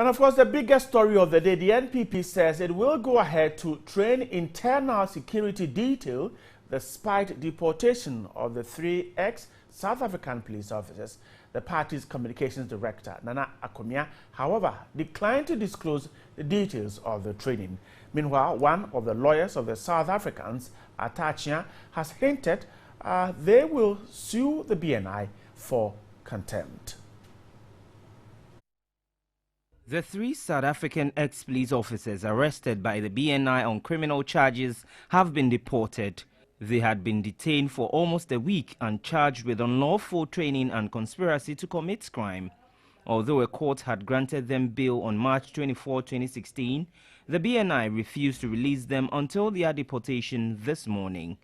And of course, the biggest story of the day, the NPP says it will go ahead to train internal security detail despite deportation of the 3 ex-South African police officers. The party's communications director, Nana Akomia, however, declined to disclose the details of the training. Meanwhile, one of the lawyers of the South Africans, Atachia, has hinted they will sue the BNI for contempt. The 3 South African ex-police officers arrested by the BNI on criminal charges have been deported. They had been detained for almost a week and charged with unlawful training and conspiracy to commit crime. Although a court had granted them bail on March 24, 2016, the BNI refused to release them until their deportation this morning.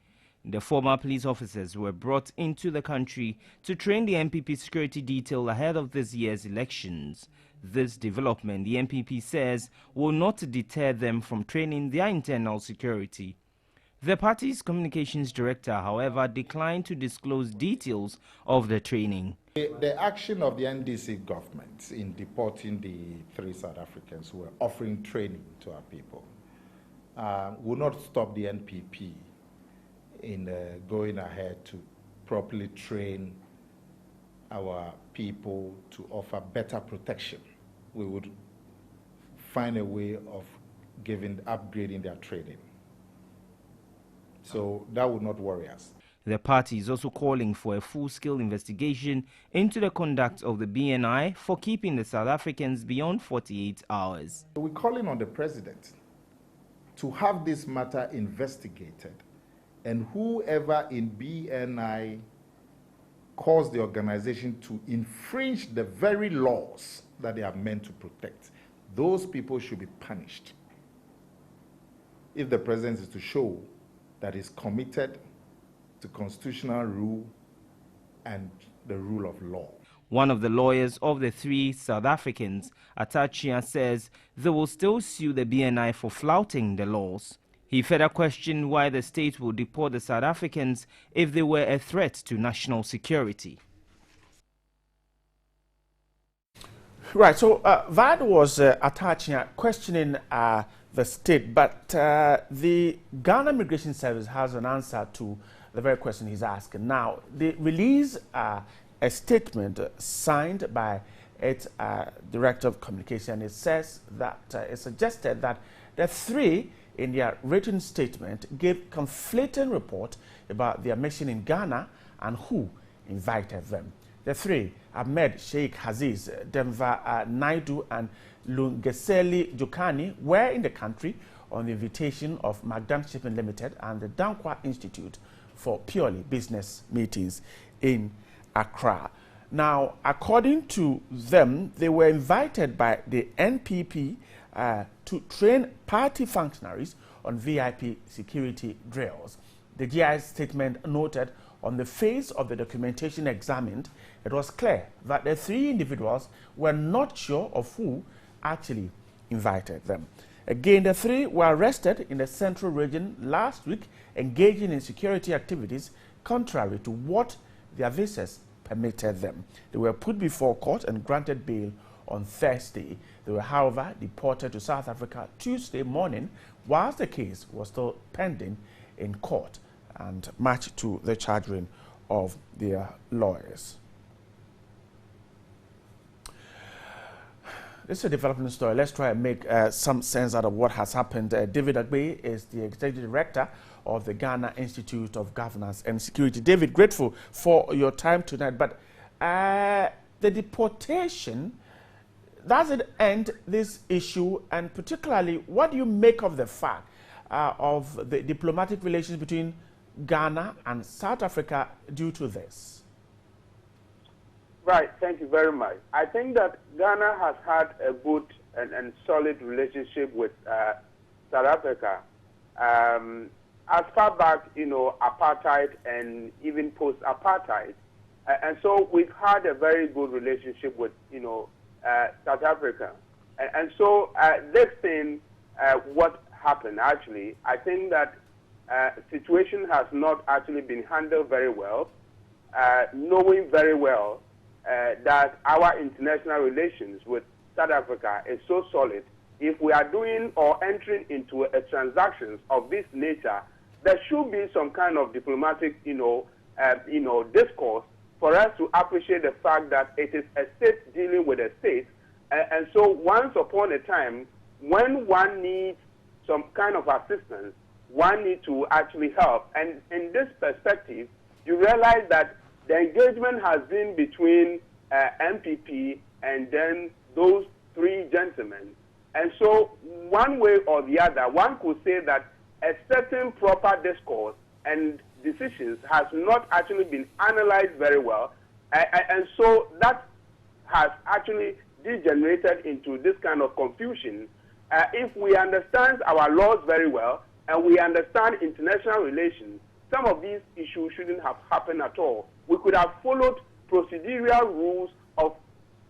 The former police officers were brought into the country to train the NPP security detail ahead of this year's elections. This development, the NPP says, will not deter them from training their internal security. The party's communications director, however, declined to disclose details of the training. The action of the NDC government in deporting the 3 South Africans who were offering training to our people will not stop the NPP in going ahead to properly train our people to offer better protection. We would find a way of upgrading their training. So that would not worry us. The party is also calling for a full-scale investigation into the conduct of the BNI for keeping the South Africans beyond 48 hours. We're calling on the president to have this matter investigated, and whoever in BNI caused the organization to infringe the very laws that they are meant to protect, those people should be punished. If the president is to show that is committed to constitutional rule and the rule of law. One of the lawyers of the 3 South Africans, Atachia, says they will still sue the BNI for flouting the laws. He further questioned why the state will deport the South Africans if they were a threat to national security. Right, so that was Atachia questioning the state, but the Ghana Immigration Service has an answer to the very question he's asking. Now, they released a statement signed by its Director of Communication. It says that it suggested that the 3 in their written statement gave conflicting report about their mission in Ghana and who invited them. The 3, Ahmed Sheikh Aziz, Denver Naidu, and Lungeseli Jokani, were in the country on the invitation of Magdam Shipping Limited and the Dankwa Institute for purely business meetings in Accra. Now, according to them, they were invited by the NPP to train party functionaries on VIP security drills. The GI's statement noted on the face of the documentation examined, it was clear that the 3 individuals were not sure of who actually invited them. Again, the 3 were arrested in the central region last week, engaging in security activities contrary to what their visas permitted them. They were put before court and granted bail on Thursday. They were, however, deported to South Africa Tuesday morning, whilst the case was still pending in court and matched to the charging of their lawyers. This is a development story. Let's try and make some sense out of what has happened. David Agbe is the Executive Director of the Ghana Institute of Governance and Security. David, grateful for your time tonight, but the deportation, does it end this issue? And particularly, what do you make of the fact of the diplomatic relations between Ghana and South Africa due to this? Right, thank you very much. I think that Ghana has had a good and solid relationship with South Africa. As far back, apartheid and even post-apartheid. And so we've had a very good relationship with, South Africa. And so this thing, what happened actually, I think that situation has not actually been handled very well, knowing very well that our international relations with South Africa is so solid, if we are doing or entering into a transactions of this nature, there should be some kind of diplomatic, discourse for us to appreciate the fact that it is a state dealing with a state. And so once upon a time, when one needs some kind of assistance, one needs to actually help. And in this perspective, you realize that the engagement has been between NPP and then those three gentlemen. And so one way or the other, one could say that a certain proper discourse and decisions has not actually been analyzed very well. And so that has actually degenerated into this kind of confusion. If we understand our laws very well and we understand international relations, some of these issues shouldn't have happened at all. We could have followed procedural rules of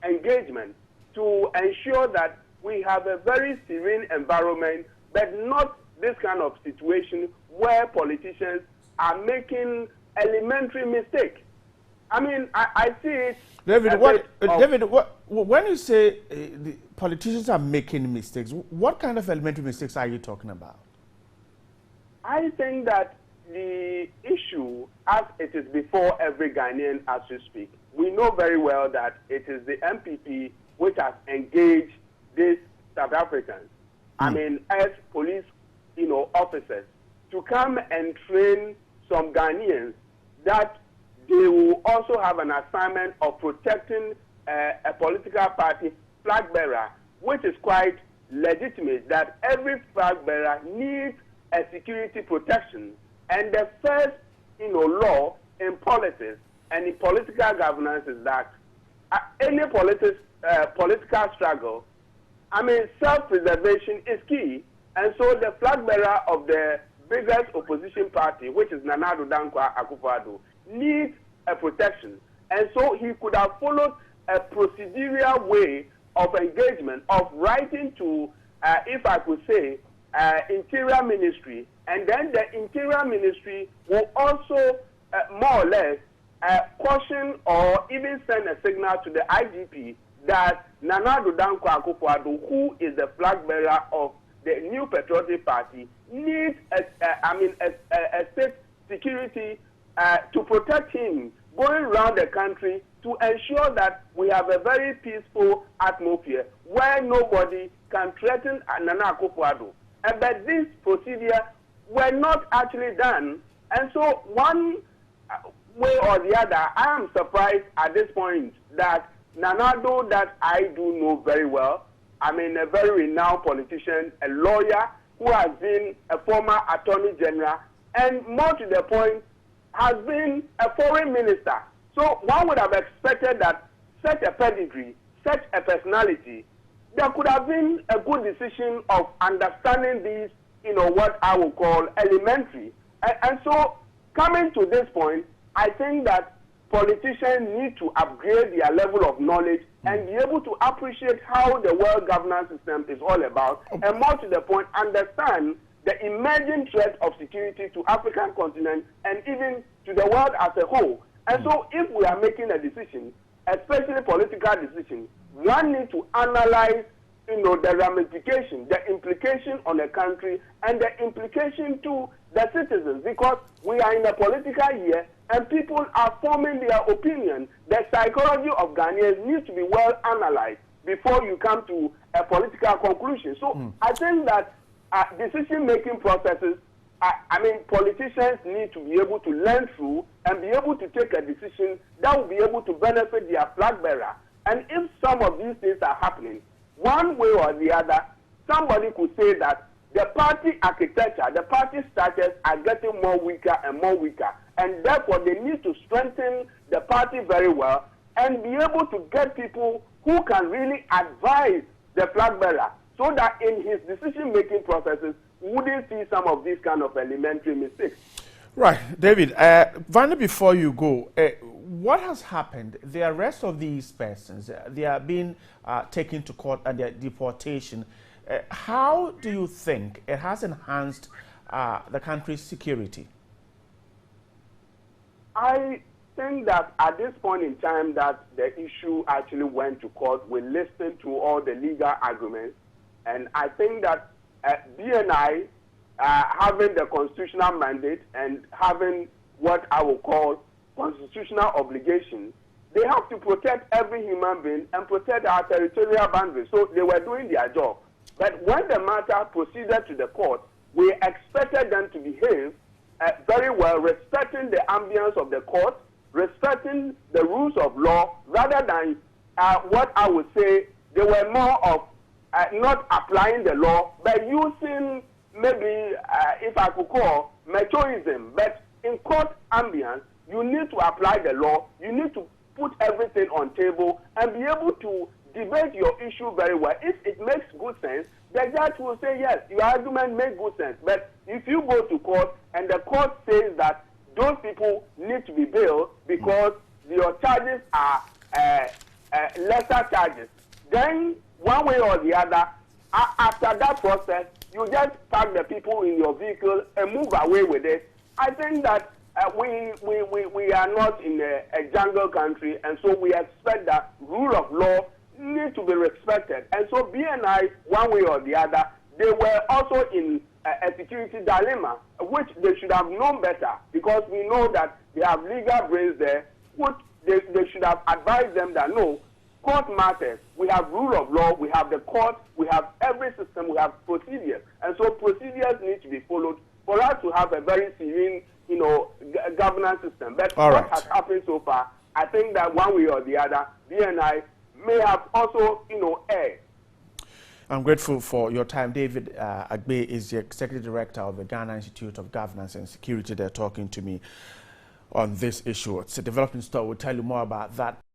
engagement to ensure that we have a very serene environment, but not this kind of situation where politicians are making elementary mistakes. I mean, I see it. David, when you say the politicians are making mistakes, what kind of elementary mistakes are you talking about? I think that the issue, as it is before every Ghanaian as we speak, we know very well that it is the NPP which has engaged these South Africans, I mean, as police, officers, to come and train some Ghanaians that they will also have an assignment of protecting a political party flag bearer, which is quite legitimate, that every flag bearer needs a security protection. And the first, law in politics and in political governance is that any political struggle, I mean, self-preservation is key. And so the flag bearer of the biggest opposition party, which is Nana Addo Dankwa Akufo-Addo, needs a protection. And so he could have followed a procedural way of engagement, of writing to, if I could say, Interior Ministry, and then the Interior Ministry will also more or less caution or even send a signal to the IGP that Nana Addo Dankwa Akufo-Addo, who is the flag bearer of the New Patriotic Party, needs a state security to protect him going around the country to ensure that we have a very peaceful atmosphere where nobody can threaten Nana Akufo-Addo. But this procedure were not actually done. And so one way or the other, I am surprised at this point that Nana Addo, that I do know very well, I mean, a very renowned politician, a lawyer who has been a former attorney general, and more to the point, has been a foreign minister. So one would have expected that such a pedigree, such a personality, there could have been a good decision of understanding these, what I would call elementary. And so coming to this point, I think that politicians need to upgrade their level of knowledge and be able to appreciate how the world governance system is all about, and more to the point, understand the emerging threat of security to African continent and even to the world as a whole. And so if we are making a decision, especially political decision, one needs to analyze the ramification, the implication on the country, and the implication to the citizens, because we are in a political year and people are forming their opinion. The psychology of Ghanaians needs to be well analyzed before you come to a political conclusion. So I think that decision-making processes, politicians need to be able to learn through and be able to take a decision that will be able to benefit their flag bearer. And if some of these things are happening, one way or the other, somebody could say that the party architecture, the party structures are getting more weaker and more weaker. And therefore, they need to strengthen the party very well and be able to get people who can really advise the flag bearer so that in his decision-making processes, we wouldn't see some of these kind of elementary mistakes. Right. David, Vanda, before you go, what has happened? The arrest of these persons, they are being taken to court and their deportation. How do you think it has enhanced the country's security? I think that at this point in time that the issue actually went to court, we listened to all the legal arguments, and I think that BNI, having the constitutional mandate and having what I will call constitutional obligation, they have to protect every human being and protect our territorial boundaries. So they were doing their job. But when the matter proceeded to the court, we expected them to behave very well, respecting the ambience of the court, respecting the rules of law, rather than what I would say they were more of not applying the law, but using maybe, if I could call, machoism. But in court ambience, you need to apply the law, you need to put everything on table and be able to debate your issue very well. If it makes good sense, the judge will say, yes, your argument makes good sense. But if you go to court and the court says that those people need to be bailed because your charges are lesser charges, then one way or the other, after that process, you just park the people in your vehicle and move away with it. I think that we are not in a jungle country, and so we expect that rule of law need to be respected. And so BNI, one way or the other, they were also in a security dilemma, which they should have known better, because we know that they have legal brains there, which they should have advised them that no, court matters. We have rule of law, we have the court, we have every system, we have procedures. And so procedures need to be followed for us to have a very serene, governance system. But what has happened so far, I think that one way or the other, BNI may have also, erred. I'm grateful for your time. David Agbe is the Executive Director of the Ghana Institute of Governance and Security. They're talking to me on this issue. It's a developing story. We'll tell you more about that.